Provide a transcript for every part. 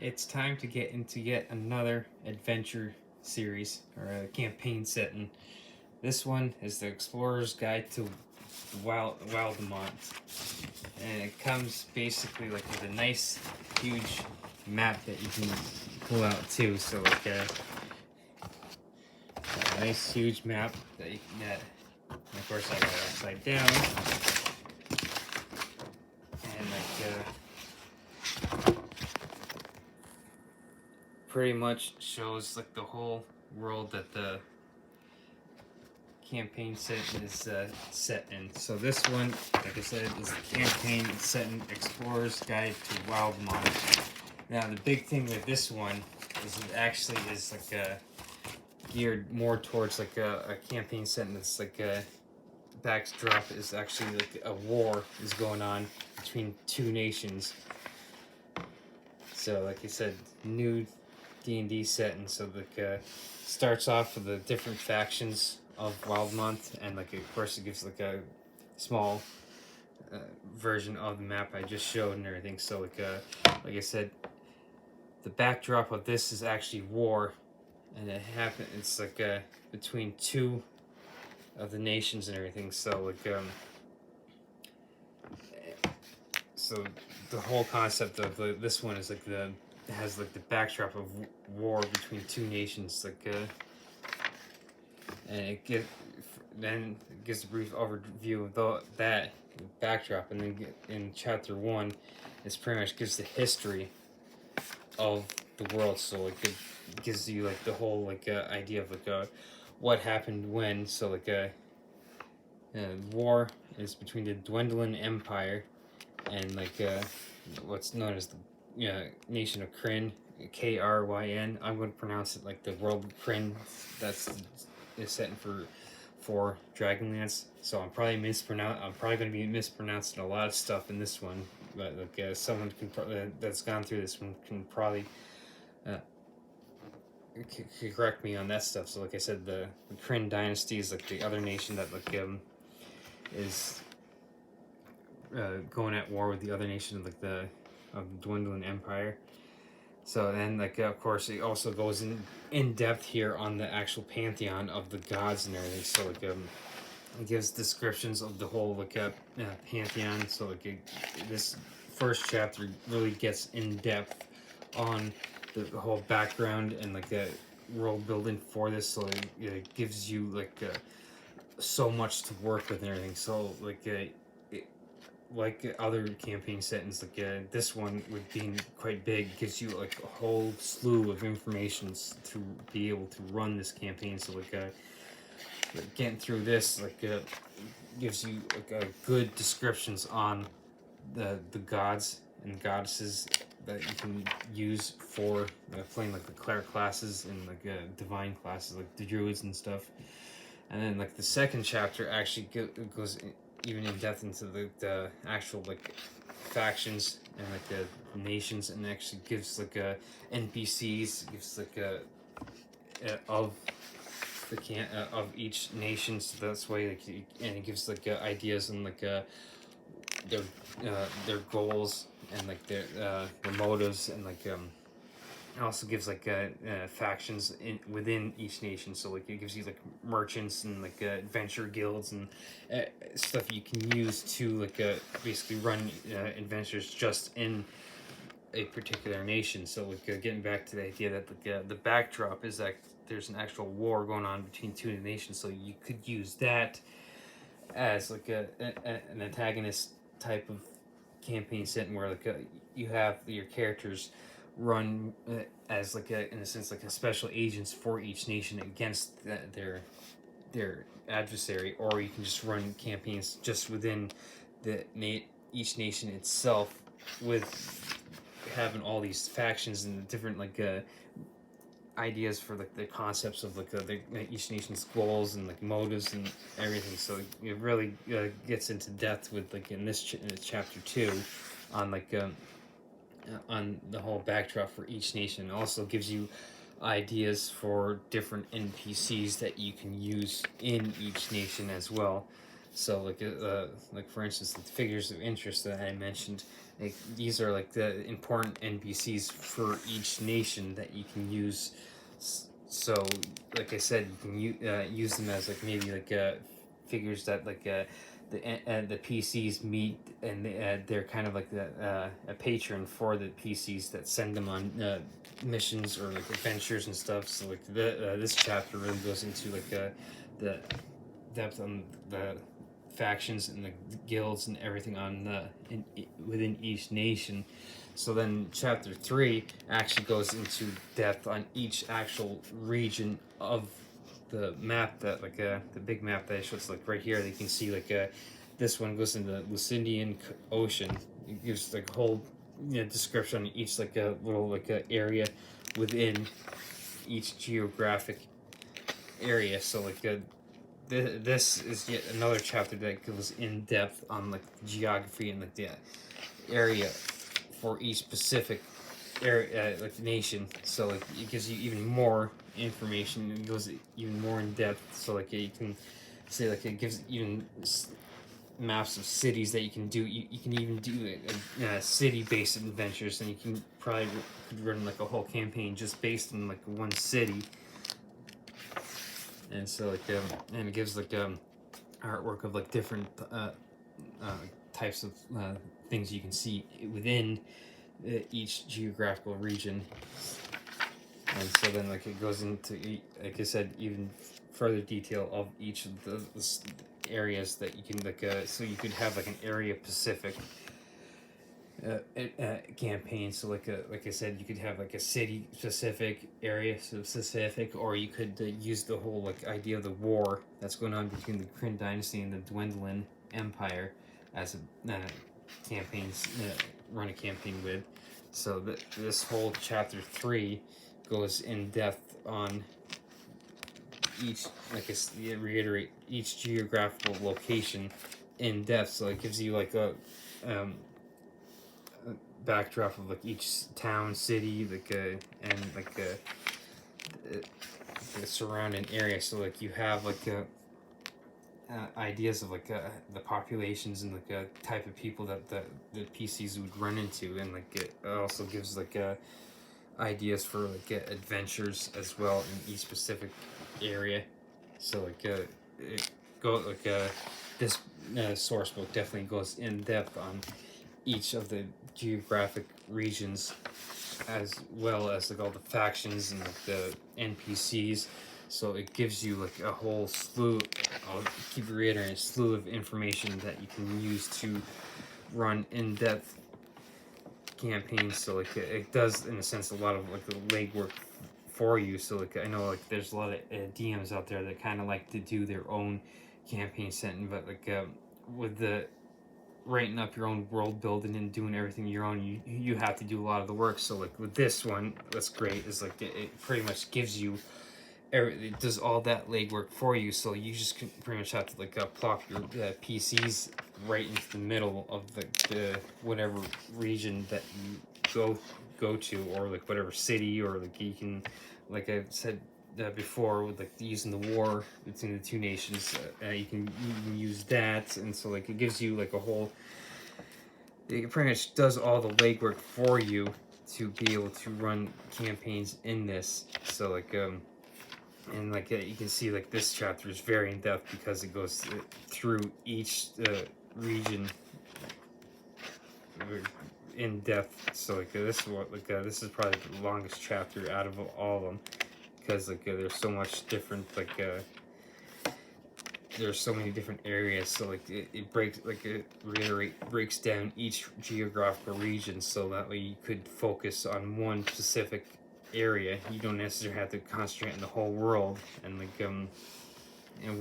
It's time to get into yet another adventure series or a campaign setting. This one is the Explorer's Guide to Wildemont, and it comes basically like with a nice, huge map that you can pull out too. So like a nice, huge map that you can get. And of course, I got it upside down, and pretty much shows like the whole world that the campaign set is set in. So this one, like I said, is the campaign set in Explorer's Guide to Wildemont. Now the big thing with this one is it actually is like geared more towards like a campaign setting that's like a backdrop is actually like a war is going on between two nations. So like I said, new D&D setting. So like starts off with the different factions of Wildemont, and like of course it gives like a small version of the map I just showed and everything. So like I said, the backdrop of this is actually war, and it's like between two of the nations and everything. So like so the whole concept of this one is like it has like the backdrop of war between two nations, like and then it gives a brief overview of that backdrop, and then in chapter 1 it pretty much gives the history of the world. So like it gives you like the whole like idea of like what happened when. So like war is between the dwindling empire and like what's known as the nation of Kryn, Kryn. I'm going to pronounce it like the world of Kryn. That's is set for Dragonlance. So I'm probably going to be mispronouncing a lot of stuff in this one. But like someone that's gone through this one can probably correct me on that stuff. So like I said, the Kryn dynasty is like the other nation that like is going at war with the other nation of like the dwindling empire. So then like of course it also goes in depth here on the actual pantheon of the gods and everything. So like it gives descriptions of the whole like pantheon. So like this first chapter really gets in depth on the whole background and like the world building for this. So it gives you like so much to work with and everything. So like other campaign settings, like this one with being quite big gives you like a whole slew of information to be able to run this campaign. So like getting through this gives you like good descriptions on the gods and goddesses that you can use for playing like the cleric classes and like divine classes like the druids and stuff. And then like the second chapter actually goes even in depth into the actual like factions and like the nations, and actually gives like NPCs, gives like of the of each nation. So that's why like and it gives like ideas and like their goals and like their motives, and like it also gives like factions within each nation. So like it gives you like merchants and like adventure guilds and stuff you can use to like basically run adventures just in a particular nation. So like getting back to the idea that the backdrop is that there's an actual war going on between two nations. So you could use that as like an antagonist type of campaign setting where like you have your characters run as like in a sense like a special agents for each nation against their adversary, or you can just run campaigns just within each nation itself with having all these factions and different like ideas for like the concepts of like each nation's goals and like motives and everything. So it really gets into depth with like in this chapter 2 on like on the whole backdrop for each nation. It also gives you ideas for different NPCs that you can use in each nation as well. So like for instance, the figures of interest that I mentioned, like these are like the important NPCs for each nation that you can use. So like I said, you can use them as like maybe like figures that like the PCs meet, and they're kind of like a patron for the PCs that send them on missions or like adventures and stuff. So like this chapter really goes into like the depth on the factions and the guilds and everything on within each nation. So then chapter 3 actually goes into depth on each actual region of the map, that like the big map that I showed. So like right here, you can see like this one goes into the Lucindian Ocean. It gives like a whole description on each like a little like area within each geographic area. So like this is yet another chapter that goes in depth on like geography and like the area for each specific area, like nation. So like it gives you even more information and goes even more in depth. So like you can say like it gives even maps of cities that you can do. You can even do city-based adventures, and you can probably could run like a whole campaign just based on like one city. And so like and it gives like artwork of like different types of things you can see within each geographical region. And so then like it goes into, like I said, even further detail of each of the areas that you can like so you could have like an area Pacific campaign. So like I said, you could have like a city specific, area specific, or you could use the whole like idea of the war that's going on between the Kryn dynasty and the Dwindlin Empire as a campaign, run a campaign with. So this whole chapter 3 goes in depth on each, like I reiterate, each geographical location in depth. So it gives you like a backdrop of like each town, city, like and like the surrounding area. So like you have like ideas of like the populations and like a type of people that the PCs would run into, and like it also gives like ideas for like adventures as well in each specific area. So like it go like this source book definitely goes in depth on each of the geographic regions, as well as like all the factions and like the NPCs. So it gives you like a whole slew, I'll keep reiterating, a slew of information that you can use to run in-depth campaigns. So like it does in a sense a lot of like the legwork for you. So like I know like there's a lot of DMs out there that kind of like to do their own campaign setting, but like with the writing up your own world building and doing everything your own, you have to do a lot of the work. So like with this one, what's great is like it pretty much gives you it does all that legwork for you. So you just can pretty much have to like plop your PCs right into the middle of the whatever region that you go to, or like whatever city, or like you can, like I said before, with like using the war between the two nations, you can use that. And so like it gives you like a whole, it pretty much does all the legwork for you to be able to run campaigns in this. So like and like you can see like this chapter is very in depth because it goes through each region in depth. So like this is probably the longest chapter out of all of them, because like there's so much different there's so many different areas. So like it breaks, like it breaks down each geographical region, so that way you could focus on one specific area. You don't necessarily have to concentrate on the whole world. And like and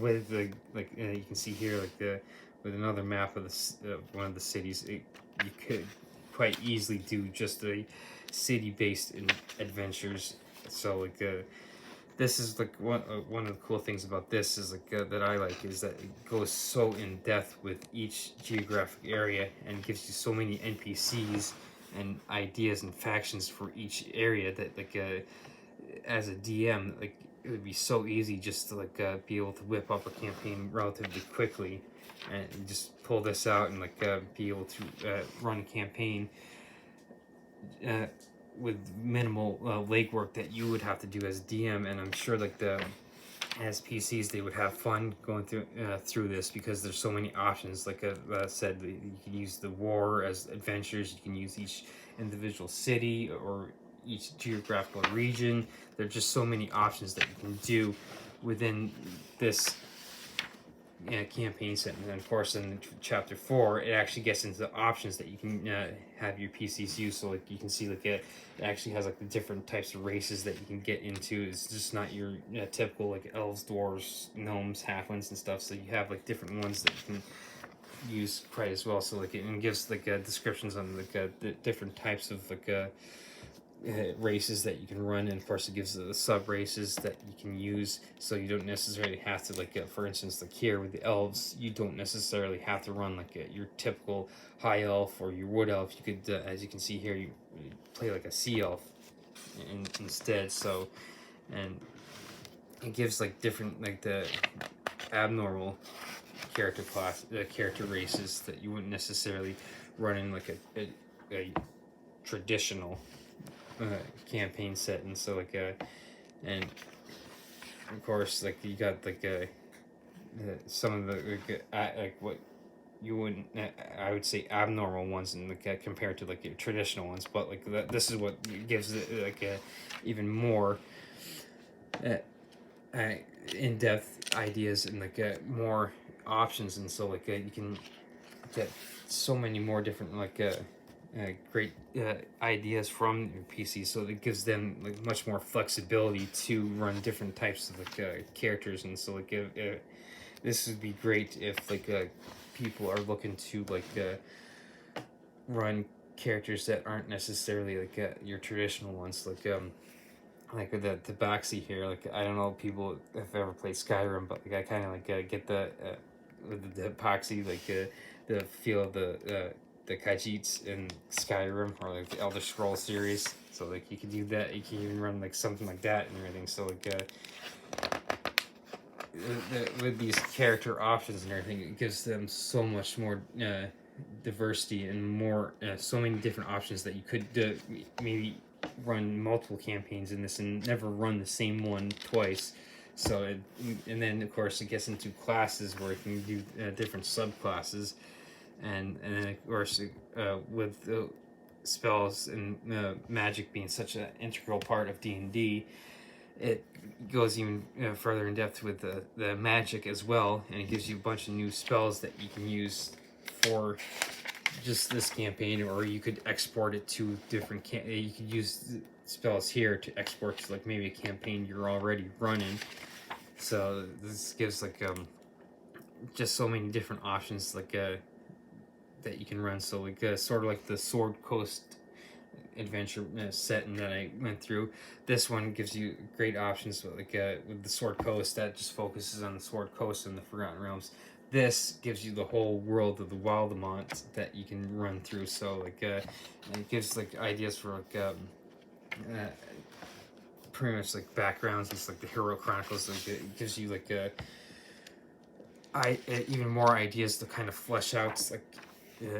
with the like you can see here like with another map of the one of the cities, you could quite easily do just a city-based adventures. So like this is like one of the cool things about this is like that I like, is that it goes so in depth with each geographic area and gives you so many NPCs and ideas and factions for each area that like as a DM, like it would be so easy just to like be able to whip up a campaign relatively quickly, and just pull this out and like be able to run a campaign uh, with minimal legwork that you would have to do as DM. And I'm sure like as PCs they would have fun going through this, because there's so many options. Like I said, you can use the war as adventures. You can use each individual city or each geographical region. There's just so many options that you can do within this campaign set. And then of course in chapter 4 it actually gets into the options that you can have your PCs use. So like you can see like it actually has like the different types of races that you can get into. It's just not your typical like elves, dwarves, gnomes, halflings and stuff. So you have like different ones that you can use quite as well. So like it gives like descriptions on like the different types of like races that you can run, and of course it gives the sub races that you can use. So you don't necessarily have to like for instance like here with the elves, you don't necessarily have to run like your typical high elf or your wood elf. You could as you can see here, you play like a sea elf instead. So, and it gives like different like the abnormal character races that you wouldn't necessarily run in like a traditional campaign set. And so like and of course like you got like some of the like what you wouldn't I would say abnormal ones, and like compared to like your traditional ones. But like this is what gives it like even more in-depth ideas and like more options. And so like you can get so many more different like great ideas from your PC. So it gives them like much more flexibility to run different types of like characters. And so like this would be great if like people are looking to like run characters that aren't necessarily like your traditional ones. Like the tabaxi here, like I don't know if people have ever played Skyrim, but like I kind of like get the with the epoxy, like the feel of the Khajiits in Skyrim, or like the Elder Scrolls series. So like you can do that. You can even run like something like that and everything. So like with these character options and everything, it gives them so much more diversity and more so many different options that you could maybe run multiple campaigns in this and never run the same one twice. So and then of course it gets into classes where you can do different subclasses, and then of course with spells and magic being such an integral part of D&D, it goes even further in depth with the magic as well, and it gives you a bunch of new spells that you can use for just this campaign, or you could export it to different you could use spells here to export to like maybe a campaign you're already running. So this gives like just so many different options like that you can run. So like sort of like the Sword Coast adventure setting that I went through, this one gives you great options with with the Sword Coast that just focuses on the Sword Coast and the Forgotten Realms. This gives you the whole world of the Wildemont that you can run through. So like it gives like ideas for like pretty much like backgrounds. It's like the Hero Chronicles. Like it gives you like even more ideas to kind of flesh out like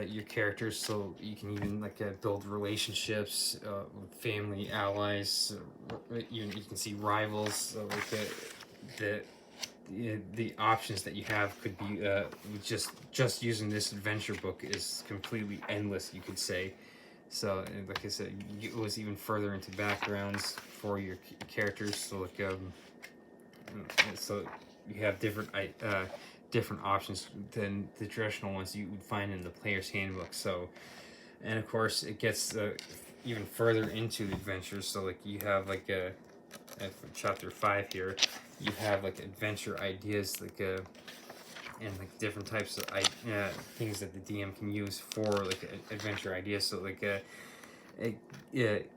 your characters, so you can even like build relationships with family, allies, you can see rivals. So like the options that you have could be just using this adventure book is completely endless, you could say. So like I said, it was even further into backgrounds for your characters. So like so you have different options than the traditional ones you would find in the player's handbook. So, and of course it gets even further into the adventures. So like you have like chapter 5 here, you have like adventure ideas, like and like different types of things that the DM can use for like adventure ideas. So like it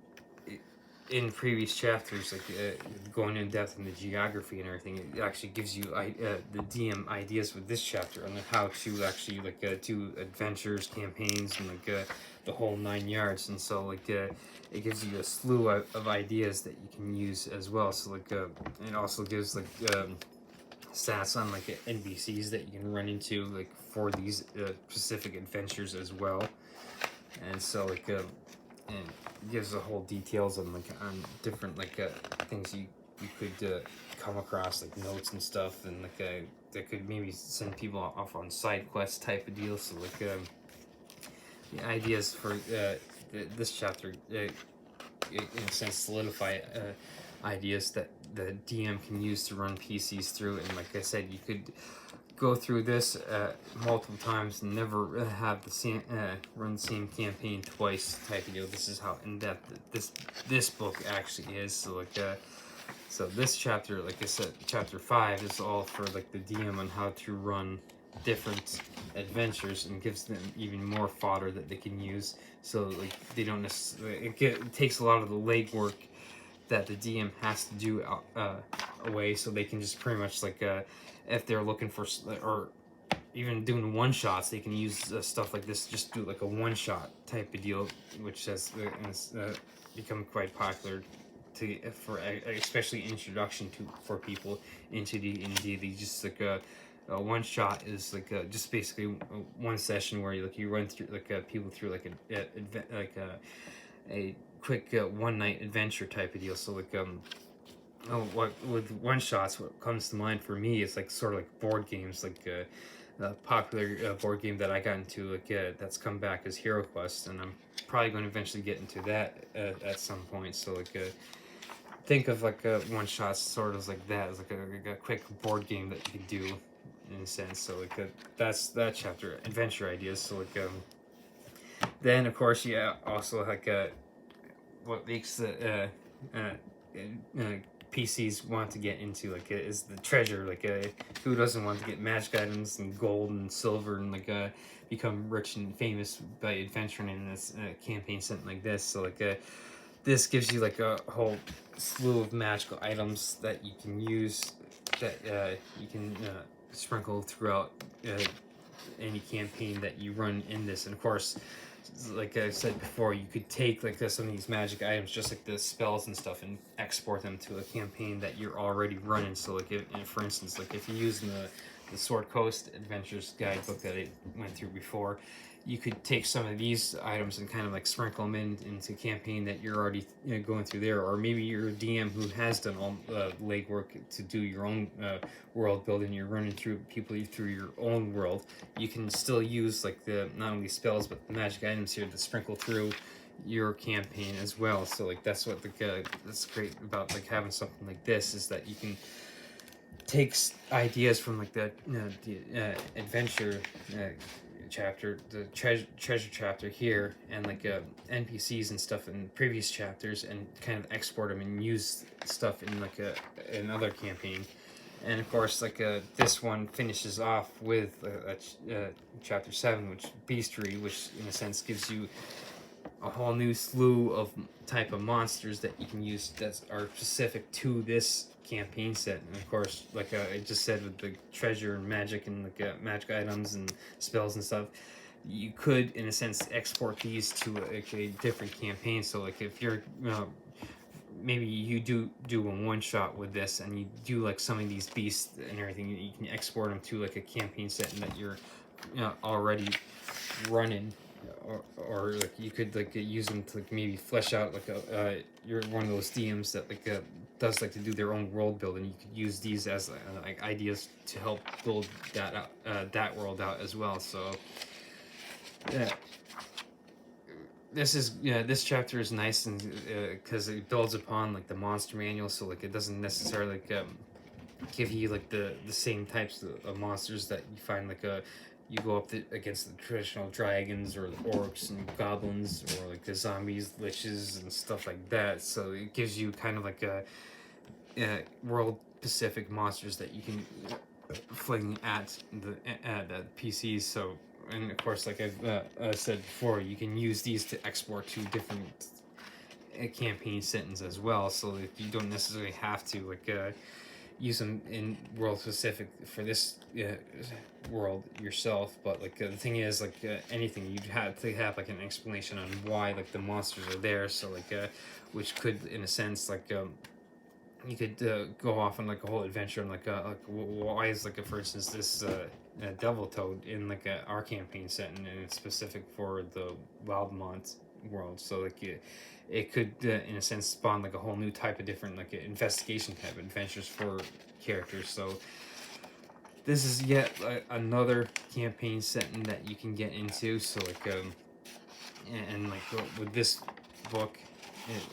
in previous chapters, like going in depth in the geography and everything, it actually gives you the DM ideas with this chapter on how to actually like do adventures, campaigns, and like the whole 9 yards. And so like it gives you a slew of ideas that you can use as well. So like it also gives like stats on like NPCs that you can run into like for these specific adventures as well. And so like and gives the whole details on like on different like things you could come across, like notes and stuff, and like that could maybe send people off on side quest type of deals. So like the ideas for this chapter in a sense solidify ideas that the DM can use to run PCs through. And like I said, you could go through this multiple times and never have the same run the same campaign twice type of deal. This is how in depth this book actually is. So like so this chapter, like I said, chapter 5 is all for like the DM on how to run different adventures, and gives them even more fodder that they can use. So like they don't necessarily it takes a lot of the legwork that the DM has to do away, so they can just pretty much like if they're looking for or even doing one shots, they can use stuff like this. Just do like a one shot type of deal, which has become quite popular for especially introduction for people into D&D. They just like a one shot is like just basically one session where you run through like people through like a quick one night adventure type of deal. So like what with one shots, what comes to mind for me is like sort of like board games, like a popular board game that I got into like that's come back as Hero Quest, and I'm probably going to eventually get into that at some point. So like think of like one shots sort of like that as like a quick board game that you could do in a sense. So like that's that chapter, adventure ideas. So like then of course also like what makes the PCs want to get into like is the treasure. Like who doesn't want to get magic items and gold and silver and like become rich and famous by adventuring in this campaign, something like this. So like this gives you like a whole slew of magical items that you can use, that you can sprinkle throughout any campaign that you run in this. And of course, like I said before, you could take like some of these magic items, just like the spells and stuff, and export them to a campaign that you're already running. So like if, for instance, like if you're using the Sword Coast Adventures guidebook that I went through before, you could take some of these items and kind of like sprinkle them into a campaign that you're already going through there. Or maybe you're a DM who has done all legwork to do your own world building. You're running through people through your own world. You can still use like the not only spells but the magic items here to sprinkle through your campaign as well. So like that's what that's great about like having something like this, is that you can take ideas from like the adventure chapter, the treasure chapter here, and like NPCs and stuff in previous chapters, and kind of export them and use stuff in like another campaign. And of course, like this one finishes off with chapter 7, which Beastery, which in a sense gives you a whole new slew of type of monsters that you can use that are specific to this campaign set. And of course, like I just said, with the treasure and magic and like magic items and spells and stuff, you could in a sense export these to a different campaign. So like if you're maybe you do a one shot with this, and you do like some of these beasts and everything, you can export them to like a campaign set and that you're already running. Or like you could like use them to like maybe flesh out like you're one of those DMs that like does like to do their own world building. You could use these as like ideas to help build that out, that world out as well. So yeah, this chapter is nice, and because it builds upon like the monster manual. So like it doesn't necessarily like give you like the same types of monsters that you find like you go up against the traditional dragons or the orcs and goblins, or like the zombies, liches, and stuff like that. So it gives you kind of like a world specific monsters that you can fling at the PCs. So, and of course, like I've said before, you can use these to export to different campaign settings as well, so that you don't necessarily have to like use them in world specific for this world yourself. But like the thing is, like anything, you'd have to have like an explanation on why like the monsters are there. So like which could, in a sense, like you could go off on like a whole adventure and like why is like for instance this devil toad in like our campaign setting, and it's specific for the Wildemont world. So like it could in a sense spawn like a whole new type of different like investigation type adventures for characters. So this is yet another campaign setting that you can get into. So like and like with this book,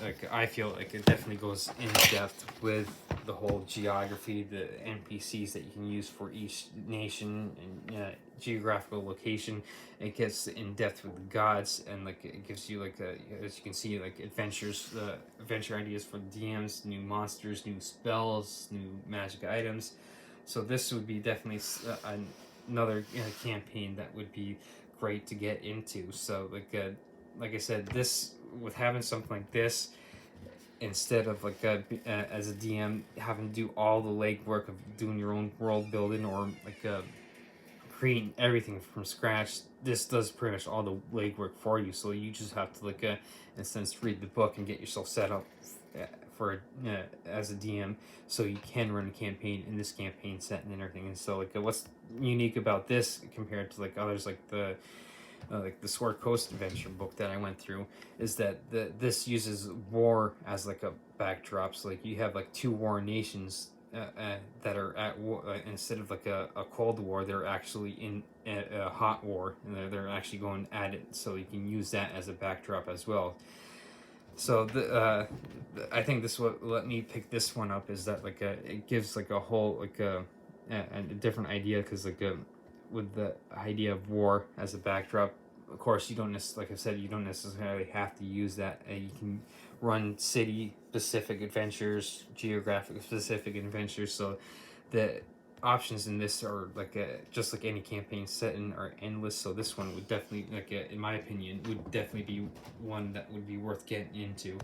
like I feel like it definitely goes in depth with the whole geography, the NPCs that you can use for each nation and geographical location. It gets in depth with the gods, and like it gives you like as you can see, like adventure ideas for DMs, new monsters, new spells, new magic items. So this would be definitely another campaign that would be great to get into. So like I said, this, with having something like this, instead of like as a DM having to do all the legwork of doing your own world building or like creating everything from scratch, this does pretty much all the legwork for you. So you just have to like in a sense read the book and get yourself set up for as a DM, so you can run a campaign in this campaign setting and everything. And so like what's unique about this compared to like others like the Sword Coast adventure book that I went through, is that this uses war as like a backdrop. So like you have like two war nations that are at war. Instead of like a cold war, they're actually in a hot war, and they're actually going at it. So you can use that as a backdrop as well. So I think this what let me pick this one up is that like it gives like a whole like a different idea, because like with the idea of war as a backdrop, of course you don't like I said, you don't necessarily have to use that. You can run city specific adventures, geographic specific adventures. So the options in this are like just like any campaign setting are endless. So this one would definitely like in my opinion would definitely be one that would be worth getting into.